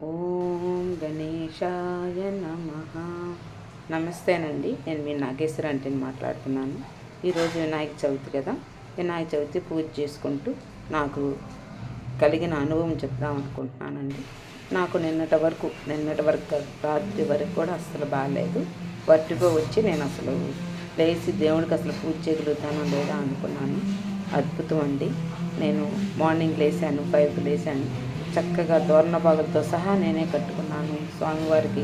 ఓం గణేశాయ నమః. నమస్తేనండి, నేను మీ నాగేశ్వర అంటిని మాట్లాడుతున్నాను. ఈరోజు వినాయక చవితి కదా. వినాయక చవితి పూజ చేసుకుంటూ నాకు కలిగిన అనుభవం చెప్దాం అనుకుంటున్నానండి. నాకు నిన్నటి వరకు రాత్రి వరకు కూడా అసలు బాగాలేదు. వర్టిగో వచ్చి నేను అసలు లేచి దేవుడికి అసలు పూజ చేయగలుగుతానో లేదా అనుకున్నాను. అద్భుతం అండి. నేను మార్నింగ్ లేచాను, 5కి లేచాను. చక్కగా తోరణబాగులతో సహా నేనే కట్టుకున్నాను. స్వామివారికి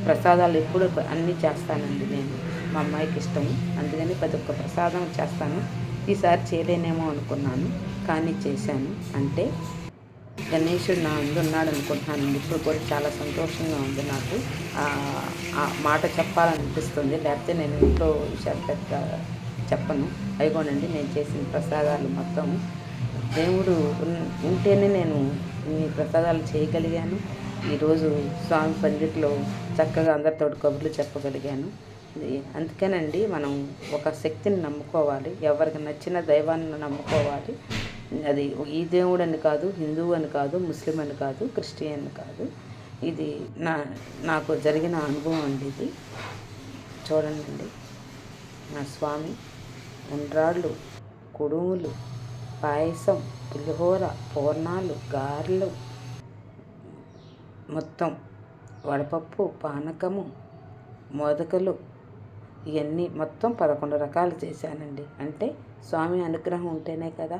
ప్రసాదాలు ఎప్పుడు అన్నీ చేస్తానండి. నేను మా అమ్మాయికి ఇష్టము, అందుకని ప్రతి ఒక్క ప్రసాదం చేస్తాను. ఈసారి చేయలేనేమో అనుకున్నాను, కానీ చేశాను. అంటే గణేశుడు నా ముందు ఉన్నాడు అనుకుంటున్నానండి. ఇప్పుడు కూడా చాలా సంతోషంగా ఉంది నాకు. ఆ మాట చెప్పాలనిపిస్తుంది, లేకపోతే నేను ఇంట్లో విషయాలు పెద్ద చెప్పను. అయిపోనండి, నేను చేసిన ప్రసాదాలు మొత్తం దేవుడు ఉంటేనే నేను ఈ ప్రసాదాలు చేయగలిగాను. ఈరోజు స్వామి పందిట్లో చక్కగా అందరితో కబుర్లు చెప్పగలిగాను. అందుకేనండి మనం ఒక శక్తిని నమ్ముకోవాలి, ఎవరికి నచ్చిన దైవాన్ని నమ్ముకోవాలి. అది ఈ దేవుడు అని కాదు, హిందువు అని కాదు, ముస్లిం అని కాదు, క్రిస్టియన్ కాదు. ఇది నాకు జరిగిన అనుభవం అండి. ఇది చూడండి, నా స్వామి ఉండ్రాళ్ళు, కుడుములు, పాయసం, పులిహోర, పూర్ణాలు, గారెలు, మొత్తం వడపప్పు, పానకము, మోదకలు, ఇవన్నీ మొత్తం 11 రకాలు చేశానండి. అంటే స్వామి అనుగ్రహం ఉంటేనే కదా.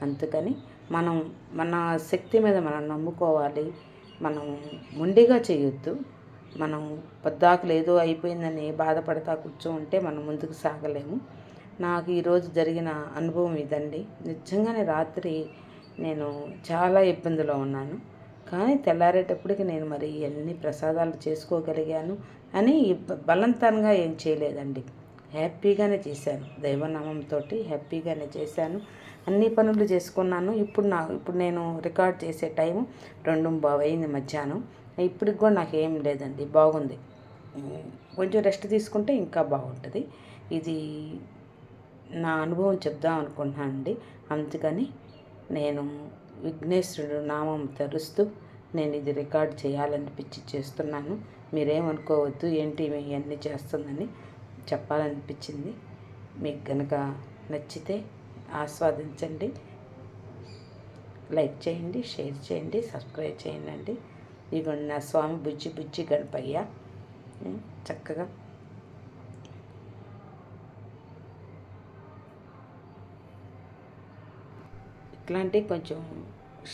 అందుకని మన శక్తి మీద మనం నమ్ముకోవాలి. మనం మొండిగా చేయొద్దు. మనం పొద్దాకులు ఏదో అయిపోయిందని బాధపడతా ఉంటే మనం ముందుకు సాగలేము. నాకు ఈరోజు జరిగిన అనుభవం ఇదండి. నిజంగానే రాత్రి నేను చాలా ఇబ్బందిలో ఉన్నాను, కానీ తెల్లారేటప్పటికి నేను మరి ఎన్ని ప్రసాదాలు చేసుకోగలిగాను అని బలవంతంగా ఏం చేయలేదండి. హ్యాపీగానే చేశాను, దైవనామంతో హ్యాపీగానే చేశాను. అన్ని పనులు చేసుకున్నాను. ఇప్పుడు నేను రికార్డ్ చేసే టైం 2:15 అయింది మధ్యాహ్నం. ఇప్పటికి కూడా నాకేం లేదండి, బాగుంది. కొంచెం రెస్ట్ తీసుకుంటే ఇంకా బాగుంటుంది. ఇది నా అనుభవం చెప్దాం అనుకుంటున్నానండి. అందుకని నేను విఘ్నేశ్వరుడు నామం తరుస్తూ నేను ఇది రికార్డ్ చేయాలనిపించి చేస్తున్నాను. మీరేమనుకోవద్దు, ఏంటి ఇవన్నీ చేస్తుందని చెప్పాలనిపించింది. మీకు కనుక నచ్చితే ఆస్వాదించండి, లైక్ చేయండి, షేర్ చేయండి, సబ్స్క్రైబ్ చేయండి. ఇదిగోండి నా స్వామి బుజ్జి గణపయ్య. చక్కగా ఇట్లాంటివి కొంచెం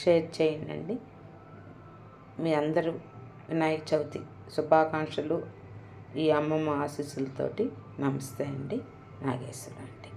షేర్ చేయండి. మీ అందరూ వినాయక చవితి శుభాకాంక్షలు. ఈ అమ్మమ్మ ఆశీస్సులతోటి నమస్తే అండి. నాగేశ్వర అండి.